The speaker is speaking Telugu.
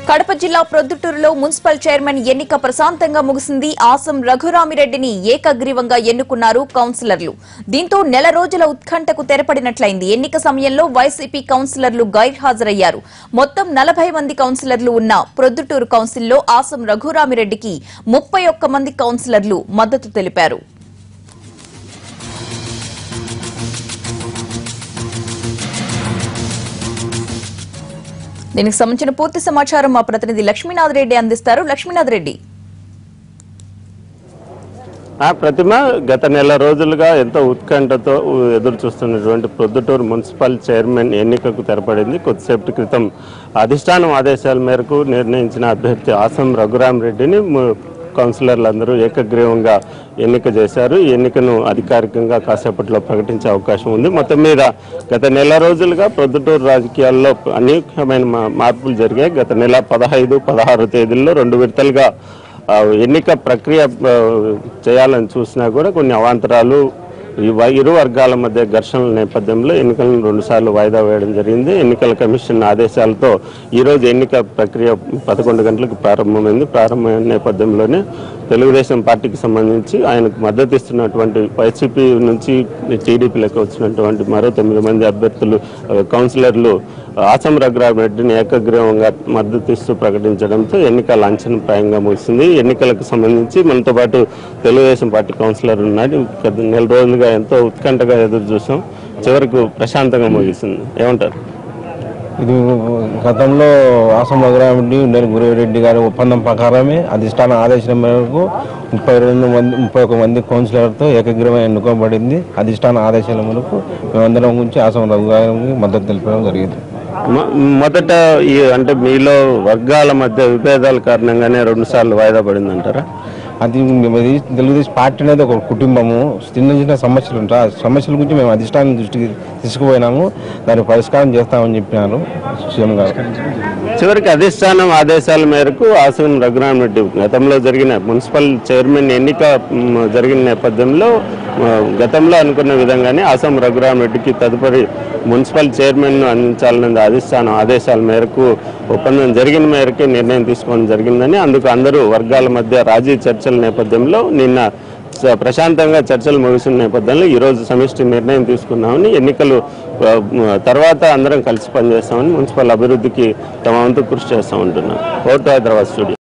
కడప జిల్లా ప్రొద్దుటూరులో మున్సిపల్ చైర్మన్ ఎన్నిక ప్రశాంతంగా ముగిసింది. ఆసం రఘురామిరెడ్డిని ఏకగ్రీవంగా ఎన్నుకున్నారు కౌన్సిలర్లు. దీంతో నెల రోజుల ఉత్కంఠకు తెరపడినట్లయింది. ఎన్నిక సమయంలో వైసీపీ కౌన్సిలర్లు గైర్హాజరయ్యారు. మొత్తం 40 మంది కౌన్సిలర్లు ఉన్న ప్రొద్దుటూరు కౌన్సిల్లో ఆసం రఘురామిరెడ్డికి 31 మంది కౌన్సిలర్లు మద్దతు తెలిపారు. దీనికి సంబంధించిన పూర్తి సమాచారం మా ప్రతినిధి లక్ష్మీనాథ్ రెడ్డి అందిస్తారు. లక్ష్మీనాథ్ రెడ్డి, ప్రతిమ గత నెల రోజులుగా ఎంతో ఉత్కంఠతో ఎదురు చూస్తున్నటువంటి ప్రొద్దుటూరు మున్సిపల్ చైర్మన్ ఎన్నికకు తెరపడింది. కొద్దిసేపటి క్రితం అధిష్టానం ఆదేశాల మేరకు నిర్ణయించిన అభ్యర్థి ఆసం రఘురామిరెడ్డిని కౌన్సిలర్లందరూ ఏకగ్రీవంగా ఎన్నిక చేశారు. ఈ ఎన్నికను అధికారికంగా కాసేపట్లో ప్రకటించే అవకాశం ఉంది. మొత్తం మీద గత నెల రోజులుగా ప్రొద్దుటూరు రాజకీయాల్లో అనేకమైన మార్పులు జరిగాయి. గత నెల 15, 16 తేదీల్లో 2 విడతలుగా ఎన్నిక ప్రక్రియ చేయాలని చూసినా కూడా కొన్ని అవాంతరాలు, ఇరు వర్గాల మధ్య ఘర్షణల నేపథ్యంలో ఎన్నికలను 2 సార్లు వాయిదా వేయడం జరిగింది. ఎన్నికల కమిషన్ ఆదేశాలతో ఈరోజు ఎన్నిక ప్రక్రియ 11 గంటలకు ప్రారంభమైంది. ప్రారంభమైన నేపథ్యంలోనే తెలుగుదేశం పార్టీకి సంబంధించి ఆయనకు మద్దతు ఇస్తున్నటువంటి వైసీపీ నుంచి టీడీపీలకు వచ్చినటువంటి మరో 9 మంది అభ్యర్థులు కౌన్సిలర్లు ఆసం రఘురామిరెడ్డిని ఏకగ్రీవంగా మద్దతు ఇస్తూ ప్రకటించడంతో ఎన్నిక లాంఛనప్రాయంగా ముగిసింది. ఎన్నికలకు సంబంధించి మనతో పాటు తెలుగుదేశం పార్టీ కౌన్సిలర్ ఉన్నాడు. నెల రోజులుగా ఎంతో ఉత్కంఠగా ఎదురు చూసాం, చివరకు ప్రశాంతంగా ముగిసింది. ఏమంటారు? ఇది గతంలో ఆసం రఘురామిరెడ్డి గురురెడ్డి గారి ఒప్పందం ప్రకారమే అధిష్టాన ఆదేశం మేరకు 31 మంది కౌన్సిలర్తో ఏకగ్రీవం ఎన్నుకోబడింది. అధిష్టాన ఆదేశాల మేరకు మేమందరం గురించి ఆసం రఘురామిరెడ్డికి మద్దతు తెలిపడం జరిగింది. మొదట అంటే మీలో వర్గాల మధ్య విభేదాల కారణంగానే 2 సార్లు వాయిదా పడింది అంటారా? అది తెలుగుదేశం పార్టీ అనేది ఒక కుటుంబము. చిన్న చిన్న సమస్యలు ఉంటాయి. ఆ సమస్యల గురించి మేము అధిష్టానం దృష్టికి తీసుకుపోయినాము. దాన్ని పరిష్కారం చేస్తామని చెప్పినారు సీఎం గారు. చివరికి అధిష్టానం ఆదేశాల మేరకు ఆసం రఘురామిరెడ్డి గతంలో జరిగిన మున్సిపల్ చైర్మన్ ఎన్నిక జరిగిన నేపథ్యంలో గతంలో అనుకున్న విధంగానే ఆసం రఘురామిరెడ్డికి తదుపరి మున్సిపల్ చైర్మన్ను అందించాలన్న అధిష్టానం ఆదేశాల మేరకు ఒప్పందం జరిగిన మేరకే నిర్ణయం తీసుకోవడం జరిగిందని, అందుకు అందరూ వర్గాల మధ్య రాజీ చర్చల నేపథ్యంలో నిన్న ప్రశాంతంగా చర్చలు ముగిసిన నేపథ్యంలో ఈరోజు సమిష్టి నిర్ణయం తీసుకున్నామని, ఎన్నికలు తర్వాత అందరం కలిసి పనిచేస్తామని, మున్సిపల్ అభివృద్ధికి తమ వంతు కృషి చేస్తామంటున్నారు. Court Hyderabad studio.